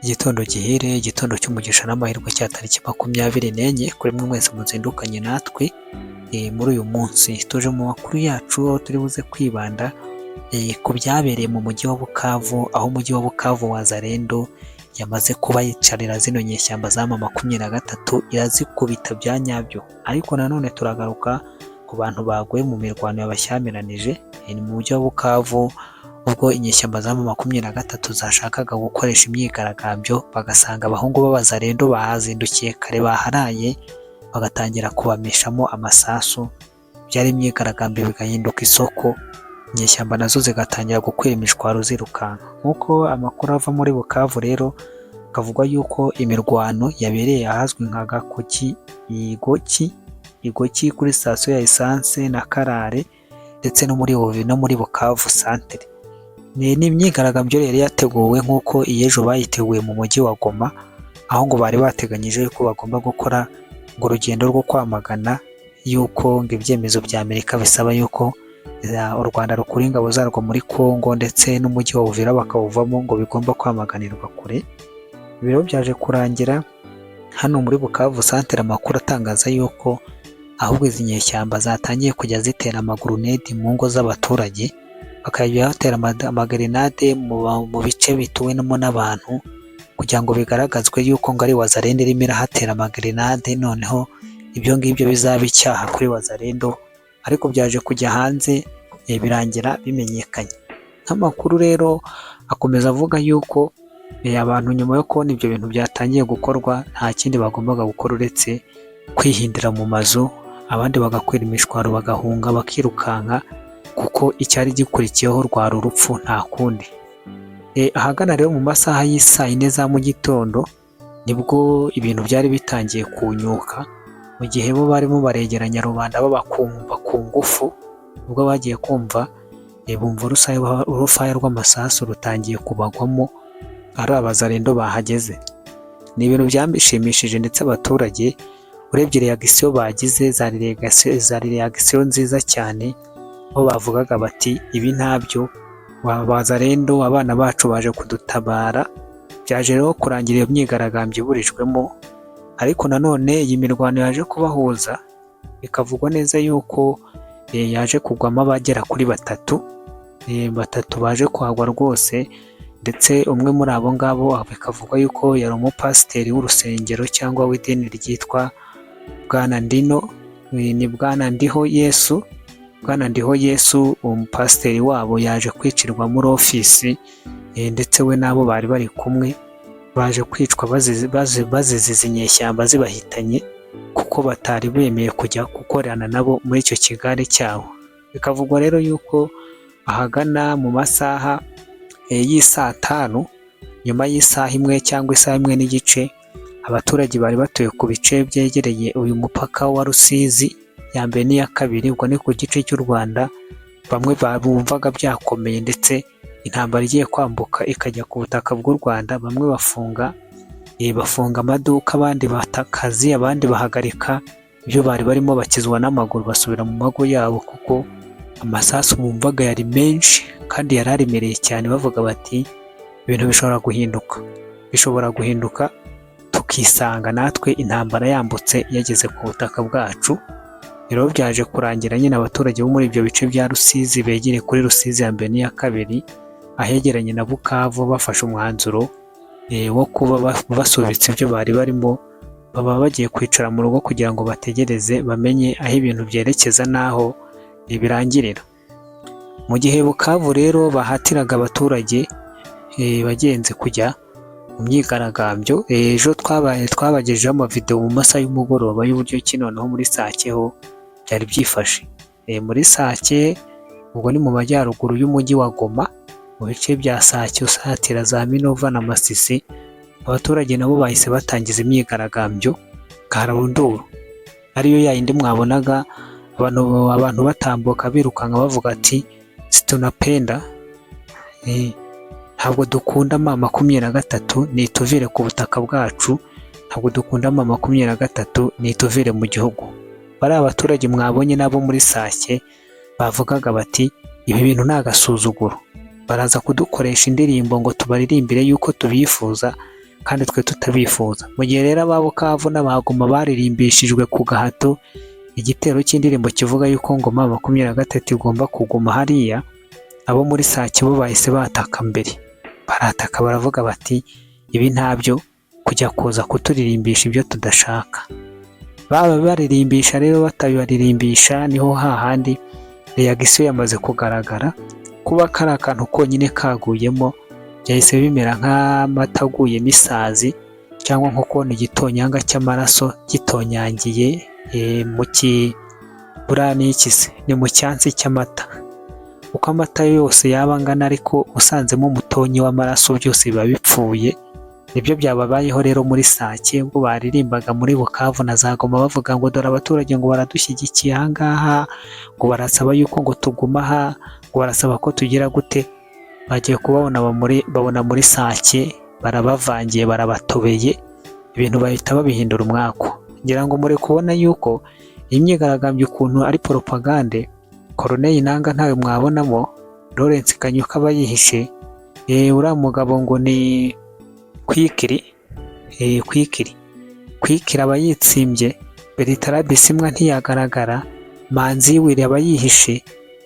Igitondo gihire, igitondo cy'umugisha n'amahirwe cya tariki 24 kuri mwe mwese muzindukanye natwe muri uyu munsi. Tuje mu makuru yacu aho turi buze kwibanda ku byabereye mu mujyi wa Bukavu, aho umujyi wa Bukavu Wazalendo yamaze kuba yicarira zino nyeshyamba za M23 irazikubita bya nyabyo. Ariko nanone turagaruka ku bantu baguye mu mirwano yabashyamiranyije ni mu mujyi wa Bukavu, ubwo inyeshyamba za M23 zashakaga gukoresha imyigaragambyo, bagasanga abahungu b'Abazalendo bahazindukiye kare baharaye, bagatangira kubamishamo amasasu, byari imyigaragambyo bigahinduka isoko, inyeshyamba nazo zigatangira gukwira imishwaro zirukanka. Nk'uko amakuru ava muri Bukavu rero kavugwa yuko imirwano yabereye ahazwi nka Gakoki, Igoki kuri sitasiyo ya esanse na Karare ndetse no muri Bukavu santere. Ni imyigaragambyo yari yateguwe nk'uko iyejo bayiteguye mu mujyi wa Goma, aho ngo bari bateganyije yuko bagomba gukora ngo urugendo rwo kwamagana yuko ngo ibyemezo bya Amerika bisaba yuko u Rwanda rukura ingabo zarwo muri Kongo ndetse n'umujyi wa Uvira bakawuvamo, ngo bigomba kwamaganirwa kure. Ibiro byaje kurangira hano muri Bukavu santere, amakuru atangaza yuko ahubwo izi nyeshyamba zatangiye kujya zitera amaguruneti mu ngo z'abaturage, bakajya batera amagrenade mu bice bituwemo n'abantu, kugira ngo bigaragazwe yuko ngo ari Wazalendo irimo irahatera amagrenade, noneho ibyo ngibyo bizaba icyaha kuri Wazalendo. Ariko byaje kujya hanze birangira bimenyekanye. Nk'amakuru rero akomeza avuga yuko abantu nyuma yo kubona ibyo bintu byatangiye gukorwa, nta kindi bagombaga gukora uretse kwihindira mu mazu, abandi bagakwira imishwaro bagahunga bakirukanka, kuko icyari gikurikiyeho rwari urupfu nta kundi. Ahagana rero mu masaha y'isaa 4 za mu gitondo nibwo ibintu byari bitangiye kunyuka, mu gihe bo barimo baregeranya rubanda babakumva ku ngufu, ubwo bagiye kumva bumva urufaya rw'amasasu rutangiye kubagwamo ari Abazalendo bahageze. Ni ibintu byambishimishije, ndetse abaturage urebye reaction bagize zari reaction nziza cyane, aho bavugaga bati ibi ntabyo, Abazalendo abana bacu baje kudutabara. Byaje rero kurangira iyo myigaragambyo iburijwemo, ariko nanone iyi mirwano yaje kubahuza, bikavugwa neza yuko yaje kugwamo abagera kuri batatu baje kuhagwa rwose, ndetse umwe muri abo ngabo bikavugwa yuko yari umupasiteri w'urusengero cyangwa w'idini ryitwa Bwana Ndino, ni Bwana Ndiho Yesu, umupasiteri wabo yaje kwicirwa muri ofisi, ndetse we nabo bari bari kumwe baje kwicwa bazize izi nyeshyamba zibahitanye, kuko batari bemeye kujya gukorana nabo muri icyo kigare cyabo. Bikavugwa rero yuko ahagana mu masaha y'isaa 5, nyuma y'isaha 1 cyangwa isaha 1 n'igice, abaturage bari batuye ku bice byegereye uyu mupaka wa Rusizi ya mbere n'iya kabiri, ubwo ni ku gice cy'u Rwanda, bamwe bumvaga byakomeye ndetse intambara igiye kwambuka ikajya ku butaka bw'u Rwanda. Bamwe bafunga amaduka, abandi batakazi, abandi bahagarika ibyo bari barimo, bakizwa n'amaguru basubira mu mago yabo, kuko amasasu bumvaga yari menshi kandi yari aremereye cyane. Bavuga bati ibintu bishobora guhinduka tukisanga natwe intambara yambutse yageze ku butaka bwacu. Rero byaje kurangira nyine abaturage bo muri ibyo bice bya Rusizi begereye kuri Rusizi ya mbere n'iya kabiri, ahegeranye na Bukavu, bafashe umwanzuro wo kuba basubitse ibyo bari barimo, baba bagiye kwicara mu rugo kugira ngo bategereze bamenye aho ibintu byerekeza n'aho birangirira. Mu gihe Bukavu rero bahatiraga abaturage bagenze kujya mu myigaragambyo, ejo twabagejejeho amavideo mu masaha y'umugoroba y'uburyo ki noneho muri Sake ho byari byifashe. Muri Sake, ubwo ni mu majyaruguru y'umujyi wa Goma, mu bice bya Sake usatira za Minova na Masisi, abaturage nabo bahise batangiza imyigaragambyo karunduru, ariyo yayindi mwabonaga abantu batambuka birukanka bavuga ati situnapenda, ntabwo dukunda M23, nituvire ku butaka bwacu, ntabwo dukunda M23, nituvire mu gihugu. Bari abaturage mwabonye nabo muri Sake bavugaga bati ibi bintu ni agasuzuguro, baraza kudukoresha indirimbo ngo tubaririmbire yuko tubifuza, kandi twe tutabifuza. Mu gihe rero aba Bukavu n'abagoma baririmbishijwe ku gahato igitero cy'indirimbo kivuga yuko Ngoma 23 igomba kuguma hariya, abo muri Sake bo bahise bataka mbere, barataka baravuga bati ibi ntabyo kujya kuza kuturirimbisha ibyo tudashaka. Baba baririmbisha rero batabibaririmbisha, niho hahandi reaction yamaze kugaragara. Kuba kari akantu konyine kaguyemo byahise bimera nk'amataguyemo isazi, cyangwa nko kubona igitonyanga cy'amaraso gitonyangiye mu kiburani y'ikise, ni mu cyansi cy'amata. Uko amata yose yaba angana ariko usanzemo umutonyi w'amaraso byose biba bipfuye. Nibyo byababayeho rero muri Sake ubwo baririmbaga muri Bukavu na za Goma bavuga ngo dore abaturage ngo baradushyigikiye aha ngaha, ngo barasaba yuko ngo tuguma aha, ngo barasaba ko tugira gute. Bagiye kubabona babona muri Sake barabavangiye, barabatobeye, ibintu bahita babihindura umwako. Ngira ngo muri kubona yuko imyigaragambyo ukuntu ari propagande, Corneille Nangaa ntawe mwabonamo, Lawrence Kanyuka aba yihishe, uriya mugabo ngo ni Kwikiri aba yitsimbye, Bertrand Bisimwa ntiyagaragara, Manzi Wili aba yihishe,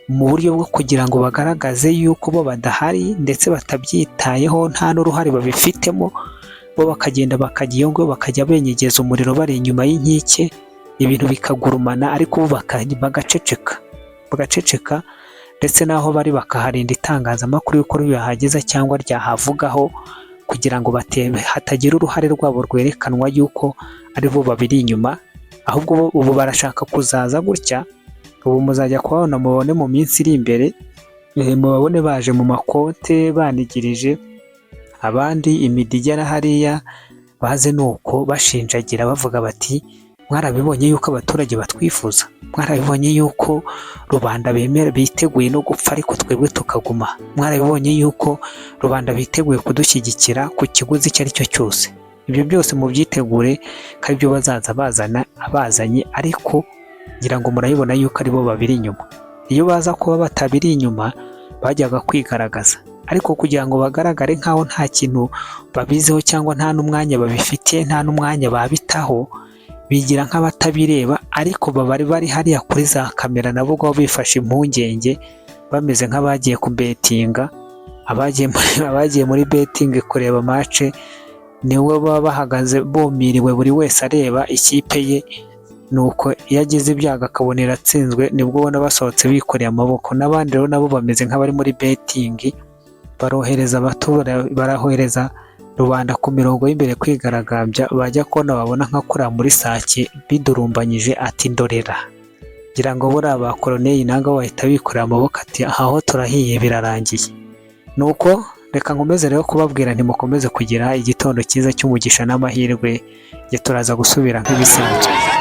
mu buryo bwo kugira ngo bagaragaze yuko bo badahari ndetse batabyitayeho, nta n'uruhare babifitemo. Bo bakagenda bakajya iyo ngo bakajya benyegeza umuriro bari inyuma y'inkike, ibintu bikagurumana, ariko bo bagaceceka ndetse naho bari bakaharinda itangazamakuru yuko ryahageza cyangwa ryahavugaho, kugira ngo hatagira uruhare rwabo rwerekanwa yuko ari bo babiri inyuma. Ahubwo ubu barashaka kuzaza gutya, ubu muzajya kubabona mubone mu minsi iri imbere, mubabone baje mu makote banigirije, abandi imidijyana hariya baze nuko bashinjagira bavuga bati mwarabibonye yuko abaturage batwifuza, mwarabibonye yuko rubanda biteguye no gupfa ariko twebwe tukaguma, mwarabibonye yuko rubanda biteguye kudushyigikira ku kiguzi icyo ari cyo cyose. Ibyo byose mubyitegure ko ibyo bazaza abazanye, ariko ngira ngo murabibona yuko ari bo babiri inyuma. Iyo baza kuba batabiri inyuma bajyaga kwigaragaza, ariko kugira ngo bagaragare nk'aho nta kintu babiziho cyangwa nta n'umwanya babifitiye, nta n'umwanya babitaho, bigira nk'abatabireba, ariko bari hariya kuri za kamera nabo ubwo bifashe impungenge, bameze nk'abagiye kubetinga, abagiye muri betingi kureba match, niwe baba bahagaze bumiriwe buri wese areba ikipe ye, nuko iyo agize ibyago akabona iratsinzwe nibwo ubona basohotse bikoreye amaboko. N'abandi rero nabo bameze nk'abari muri betingi, barahohereza rubanda ku mirongo y'imbere kwigaragambya, bajya kubona babona nka kuriya muri Sake bidurumbanyije, ati ndorera. Ngira ngo buriya ba Corneille Nangaa bahita bikorera amaboko ati aho turahiye birarangiye. Nuko reka nkomeze rero kubabwira ntimukomeze kugira igitondo cyiza cy'umugisha n'amahirwe, turaza gusubira nk'ibisanzwe.